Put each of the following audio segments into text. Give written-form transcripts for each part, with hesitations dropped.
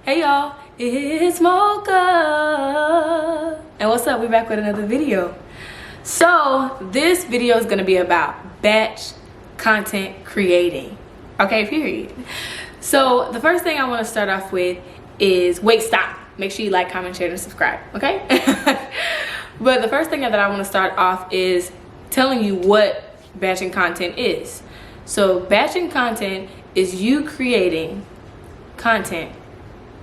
Hey y'all, it's Mocha. And what's up? We're back with another video. So this video is gonna be about batch content creating. Okay, period. So the first thing I wanna start off with is, wait, stop. Make sure you like, comment, share, and subscribe, okay? But the first thing that I wanna start off is telling you what batching content is. So batching content is you creating content,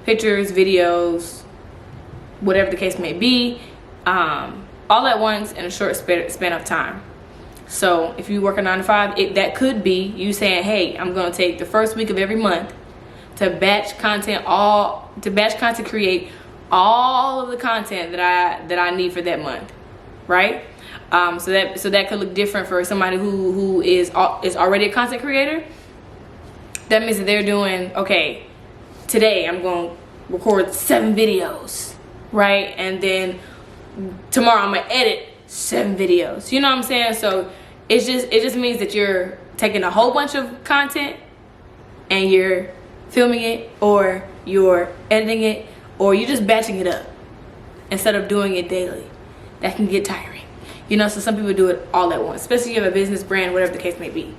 pictures, videos, whatever the case may be, all at once in a short span of time. So if you work a 9 to 5, that could be you saying, hey, I'm going to take the first week of every month to batch content, create all of the content that I need for that month, right? So that could look different for somebody who is already a content creator. That means that they're doing, okay, today I'm going to record 7 videos, right? And then tomorrow I'm going to edit 7 videos. You know what I'm saying? So it just means that you're taking a whole bunch of content and you're filming it, or you're editing it, or you're just batching it up instead of doing it daily. That can get tiring. You know, so some people do it all at once, especially if you have a business, brand, whatever the case may be.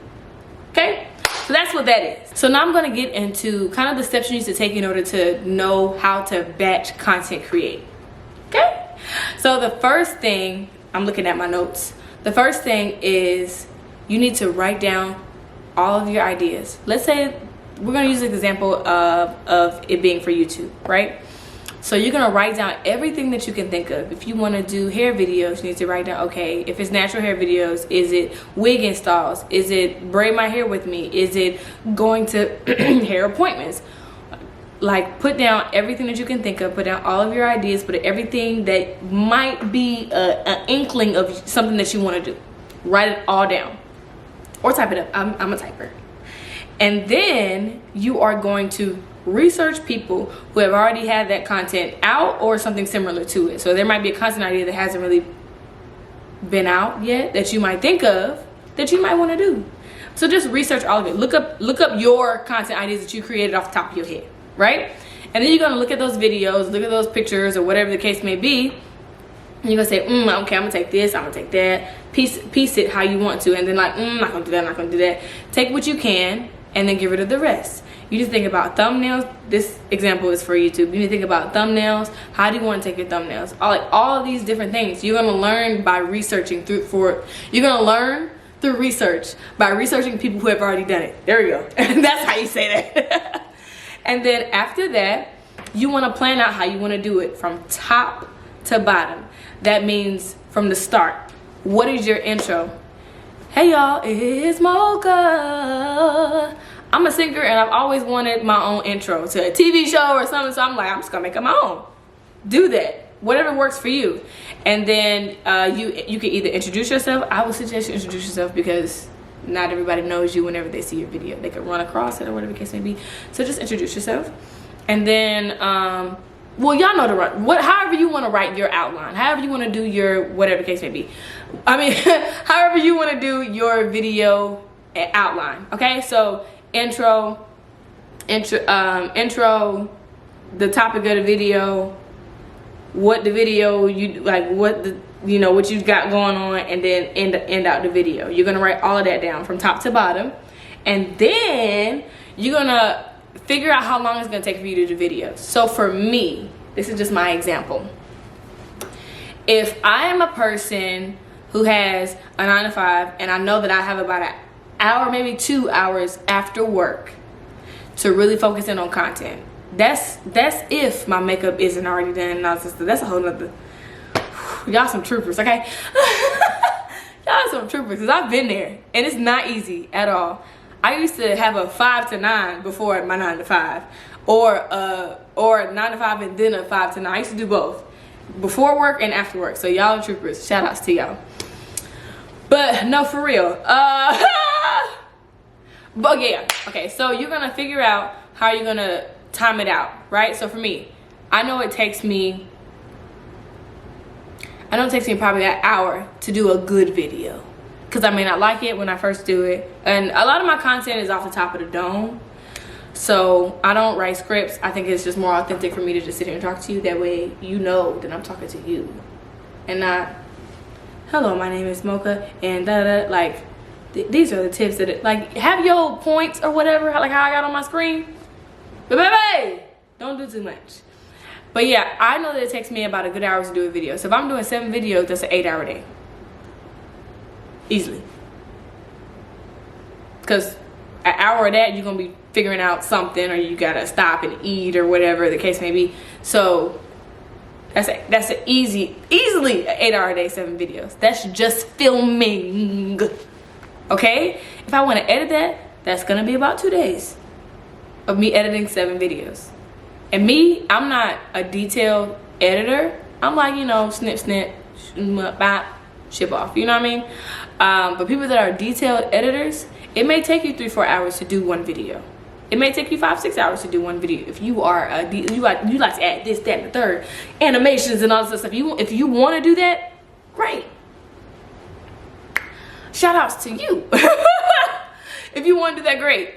Okay? So that's what that is. So now I'm gonna get into kind of the steps you need to take in order to know how to batch content create. Okay? So the first thing, I'm looking at my notes. The first thing is you need to write down all of your ideas. Let's say we're gonna use an example of it being for YouTube, right? So you're gonna write down everything that you can think of. If you wanna do hair videos, you need to write down, okay, if it's natural hair videos, is it wig installs? Is it braid my hair with me? Is it going to hair appointments? Like, put down everything that you can think of, put down all of your ideas, put everything that might be an inkling of something that you wanna do. Write it all down. Or type it up, I'm a typer. And then you are going to research people who have already had that content out or something similar to it. So there might be a content idea that hasn't really been out yet that you might think of that you might want to do. So just research all of it. Look up your content ideas that you created off the top of your head, right? And then you're gonna look at those videos, look at those pictures, or whatever the case may be. And you're gonna say, okay, I'm gonna take this, I'm gonna take that, piece it how you want to, and then like, I'm not gonna do that, I'm not gonna do that. Take what you can and then get rid of the rest. You just think about thumbnails. This example is for YouTube. You need to think about thumbnails. How do you want to take your thumbnails? All of these different things. You're gonna learn by researching you're gonna learn through research by researching people who have already done it. There we go. And that's how you say that. And then after that, you want to plan out how you want to do it from top to bottom. That means from the start. What is your intro? Hey y'all, it's Mocha. I'm a singer and I've always wanted my own intro to a TV show or something, so I'm like, I'm just gonna make it my own. Do that, whatever works for you. And then you can either introduce yourself. I would suggest you introduce yourself because not everybody knows you whenever they see your video. They could run across it or whatever the case may be. So just introduce yourself. And then, well, y'all know however you wanna write your outline, however you wanna do your whatever the case may be. I mean, however you wanna do your video outline, okay? So intro, the topic of the video, what the video you like, what you've got going on, and then end out the video. You're gonna write all of that down from top to bottom, and then you're gonna figure out how long it's gonna take for you to do videos. So for me, this is just my example. If I am a person who has a 9 to 5 and I know that I have about an hour, maybe 2 hours after work to really focus in on content. That's if my makeup isn't already done. That's a whole nother. Y'all some troopers, okay? Y'all some troopers, because I've been there and it's not easy at all. I used to have a 5 to 9 before my 9 to 5, or 9 to 5 and then a 5 to 9. I used to do both, before work and after work. So y'all are troopers. Shout outs to y'all. But no, for real. But yeah, okay, so you're gonna figure out how you're gonna time it out, right? So for me, I know it takes me probably an hour to do a good video, because I may not like it when I first do it, and a lot of my content is off the top of the dome. So I don't write scripts. I think it's just more authentic for me to just sit here and talk to you. That way you know that I'm talking to you and not, hello, my name is Mocha and da-da. Like, these are the tips that, like, have your points or whatever, like how I got on my screen. But baby, don't do too much. But yeah, I know that it takes me about a good hour to do a video. So if I'm doing 7 videos, that's an 8-hour day. Easily. Because an hour of that, you're going to be figuring out something, or you got to stop and eat or whatever the case may be. So that's an easily an 8-hour day, 7 videos. That's just filming. Okay? If I want to edit that, that's going to be about 2 days of me editing 7 videos. And me, I'm not a detailed editor. I'm like, you know, snip, ship off. You know what I mean? But people that are detailed editors, it may take you 3-4 hours to do one video. It may take you 5-6 hours to do one video. If you are you like to add this, that, and the third, animations and all this stuff. If you want to do that, great. Shout outs to you. If you want to do that, great.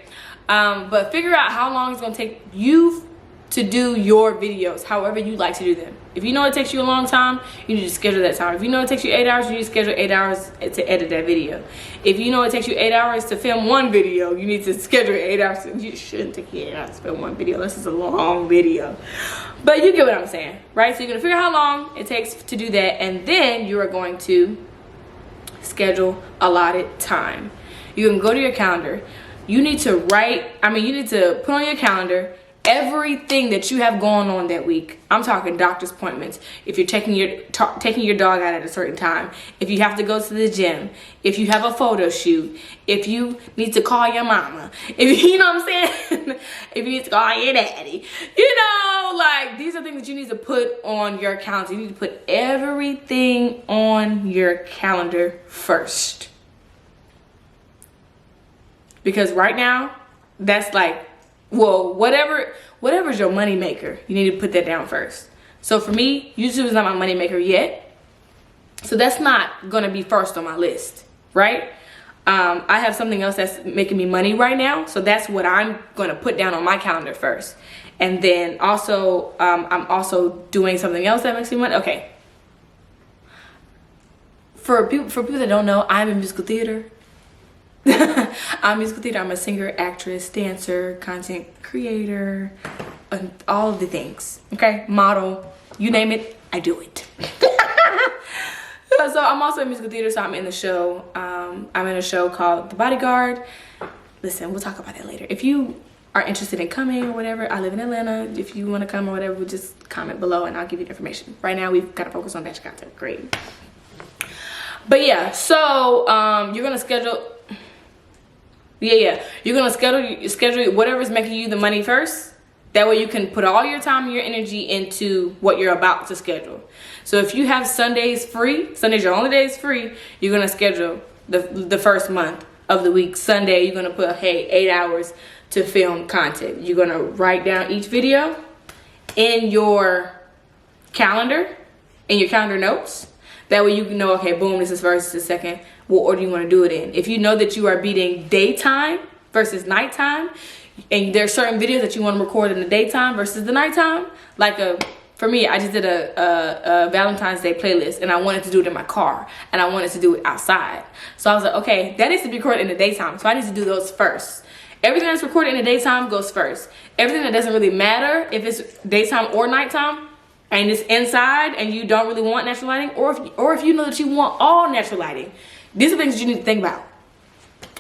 But figure out how long it's gonna take you to do your videos, however you like to do them. If you know it takes you a long time, you need to schedule that time. If you know it takes you 8 hours, you need to schedule 8 hours to edit that video. If you know it takes you 8 hours to film one video, you need to schedule 8 hours. You shouldn't take you 8 hours to film one video unless it's a long video. But you get what I'm saying, right? So you're gonna figure out how long it takes to do that, and then you are going to schedule allotted time. You can go to your calendar. You need to you need to put on your calendar everything that you have going on that week. I'm talking doctor's appointments. If you're taking your dog out at a certain time, if you have to go to the gym, if you have a photo shoot, if you need to call your mama, if you know what I'm saying, if you need to call your daddy, you know, like, these are things that you need to put on your calendar. You need to put everything on your calendar first. Because right now, that's like, well, whatever's your money maker, you need to put that down first. So for me, YouTube is not my money maker yet. So that's not going to be first on my list, right? I have something else that's making me money right now. So that's what I'm going to put down on my calendar first. And then also, I'm also doing something else that makes me money. Okay. For people that don't know, I'm in musical theater. I'm musical theater. I'm a singer, actress, dancer, content creator, and all of the things. Okay, model, you name it, I do it. So I'm also in musical theater. So I'm in the show. I'm in a show called The Bodyguard. Listen, we'll talk about that later. If you are interested in coming or whatever, I live in Atlanta. If you want to come or whatever, just comment below and I'll give you the information. Right now, we've got to focus on batch content. Great. But yeah, so you're gonna schedule. You're gonna schedule whatever's making you the money first. That way you can put all your time and your energy into what you're about to schedule. So if you have Sundays free, Sunday's your only days free, you're gonna schedule the first month of the week. Sunday, you're gonna put, hey, 8 hours to film content. You're gonna write down each video in your calendar, in your calendar notes. That way you can know, okay, boom, this is first, this is second. What order you want to do it in. If you know that you are beating daytime versus nighttime, and there's certain videos that you want to record in the daytime versus the nighttime, like for me, I just did a Valentine's Day playlist, and I wanted to do it in my car, and I wanted to do it outside. So I was like, okay, that needs to be recorded in the daytime, so I need to do those first. Everything that's recorded in the daytime goes first. Everything that doesn't really matter if it's daytime or nighttime, and it's inside and you don't really want natural lighting, or if you know that you want all natural lighting, these are things that you need to think about.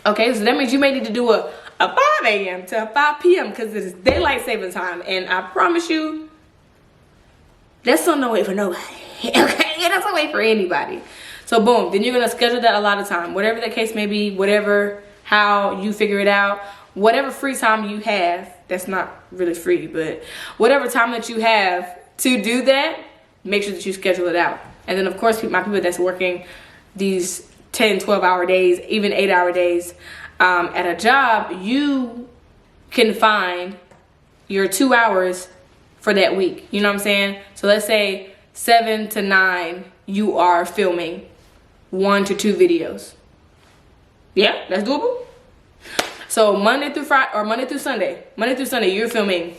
Okay, so that means you may need to do a 5 a.m. to a 5 p.m. because it's daylight saving time, and I promise you, that's still no wait for nobody. Okay, that's no wait for anybody. So boom, then you're gonna schedule that a lot of time, whatever the case may be, how you figure it out, whatever free time you have. That's not really free, but whatever time that you have to do that, make sure that you schedule it out. And then of course, my people that's working these 10, 12-hour days, even 8-hour days at a job, you can find your 2 hours for that week. You know what I'm saying? So let's say 7 to 9, you are filming 1 to 2 videos. Yeah, that's doable. So Monday through Friday or Monday through Sunday, you're filming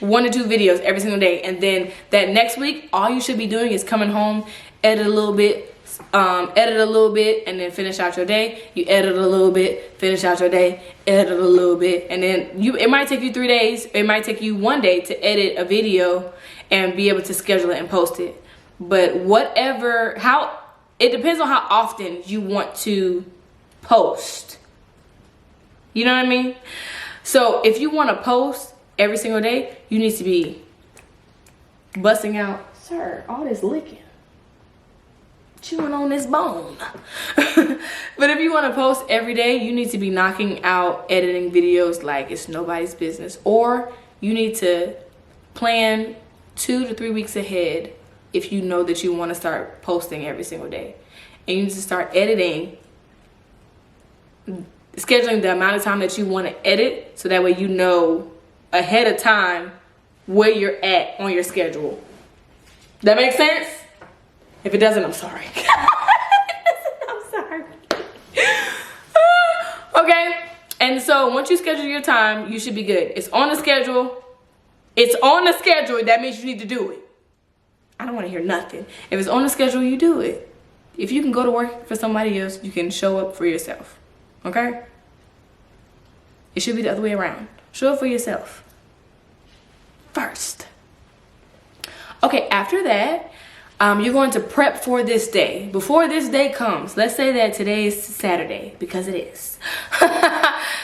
1 to 2 videos every single day. And then that next week, all you should be doing is coming home, edit a little bit, and then finish out your day. You edit a little bit, finish out your day, edit a little bit, and then it might take you 3 days, it might take you 1 day to edit a video and be able to schedule it and post it. But it depends on how often you want to post. You know what I mean? So if you want to post every single day, you need to be busting out, sir, all this licking, chewing on this bone. But if you want to post every day, you need to be knocking out editing videos like it's nobody's business. Or you need to plan 2 to 3 weeks ahead if you know that you want to start posting every single day. And you need to start editing, scheduling the amount of time that you want to edit, so that way you know ahead of time where you're at on your schedule. That makes sense? If it doesn't, I'm sorry. I'm sorry. Okay, and so once you schedule your time, you should be good. It's on the schedule. It's on the schedule. That means you need to do it. I don't want to hear nothing. If it's on the schedule, you do it. If you can go to work for somebody else, you can show up for yourself. Okay? It should be the other way around. Show up for yourself first. Okay, after that, you're going to prep for this day. Before this day comes, let's say that today is Saturday, because it is.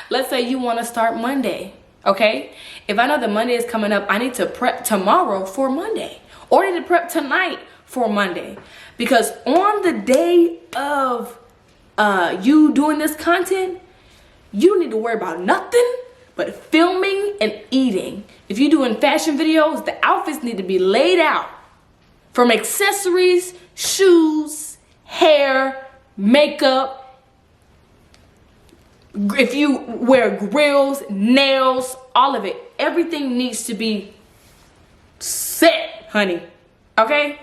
Let's say you want to start Monday, okay? If I know that Monday is coming up, I need to prep tomorrow for Monday. Or I need to prep tonight for Monday. Because on the day of you doing this content, you don't need to worry about nothing but filming and eating. If you're doing fashion videos, the outfits need to be laid out. From accessories, shoes, hair, makeup. If you wear grills, nails, all of it. Everything needs to be set, honey. Okay?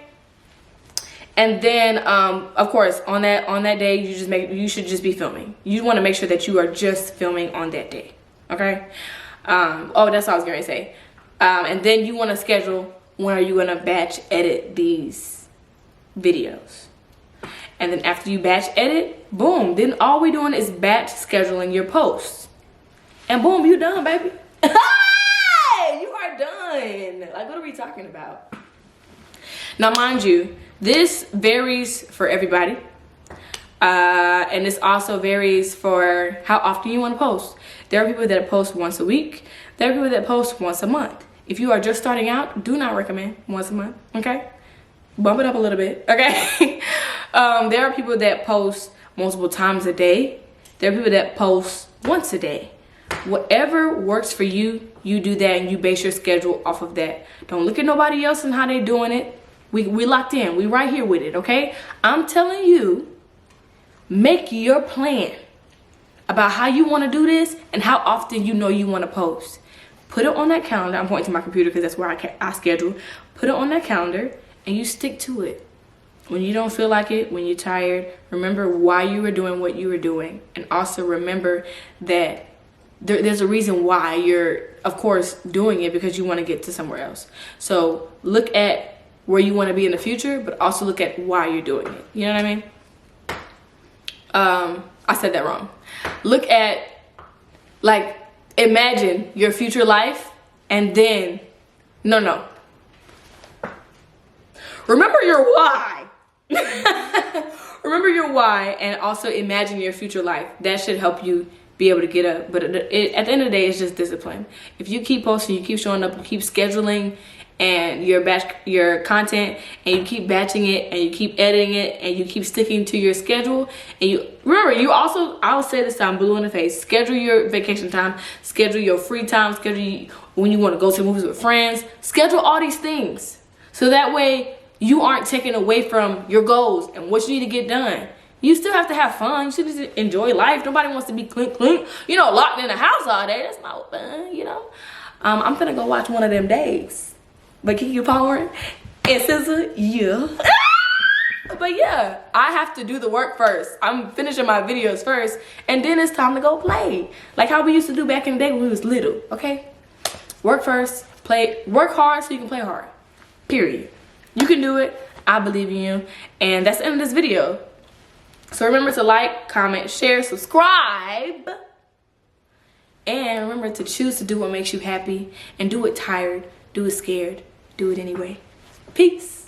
And then, of course, on that day, you should just be filming. You want to make sure that you are just filming on that day. Okay? Oh, that's what I was going to say. And then you want to schedule when are you going to batch edit these videos. And then after you batch edit, boom. Then all we're doing is batch scheduling your posts. And boom, you done, baby. You are done. Like, what are we talking about? Now, mind you, this varies for everybody. And this also varies for how often you want to post. There are people that post once a week. There are people that post once a month. If you are just starting out, do not recommend once a month, okay? Bump it up a little bit, okay? There are people that post multiple times a day. There are people that post once a day. Whatever works for you, you do that, and you base your schedule off of that. Don't look at nobody else and how they're doing it. We locked in. We right here with it, okay? I'm telling you, make your plan about how you want to do this and how often you know you want to post. Put it on that calendar. I'm pointing to my computer because that's where I schedule. Put it on that calendar and you stick to it. When you don't feel like it, when you're tired, remember why you were doing what you were doing. And also remember that there's a reason why you're, of course, doing it, because you want to get to somewhere else. So look at where you want to be in the future, but also look at why you're doing it. You know what I mean? I said that wrong. Look at, like, imagine your future life, and then, no. Remember your why. Remember your why, and also imagine your future life. That should help you be able to get up. But at the end of the day, it's just discipline. If you keep posting, you keep showing up, you keep scheduling and your content, and you keep batching it, and you keep editing it, and you keep sticking to your schedule, and you remember, you also, I'll say this time, blue in the face, schedule your vacation time, schedule your free time, schedule when you want to go to movies with friends, schedule all these things, so that way you aren't taken away from your goals and what you need to get done. You still have to have fun. You still need to enjoy life. Nobody wants to be clink, locked in the house all day. That's not fun, I'm gonna go watch one of them days. But keep you powering and SZA, yeah. But But yeah, I have to do the work first. I'm finishing my videos first, and then it's time to go play. Like how we used to do back in the day when we was little, okay? Work first, work hard so you can play hard. Period. You can do it. I believe in you. And that's the end of this video. So remember to like, comment, share, subscribe. And remember to choose to do what makes you happy. And do it tired. Do it scared. Do it anyway. Peace.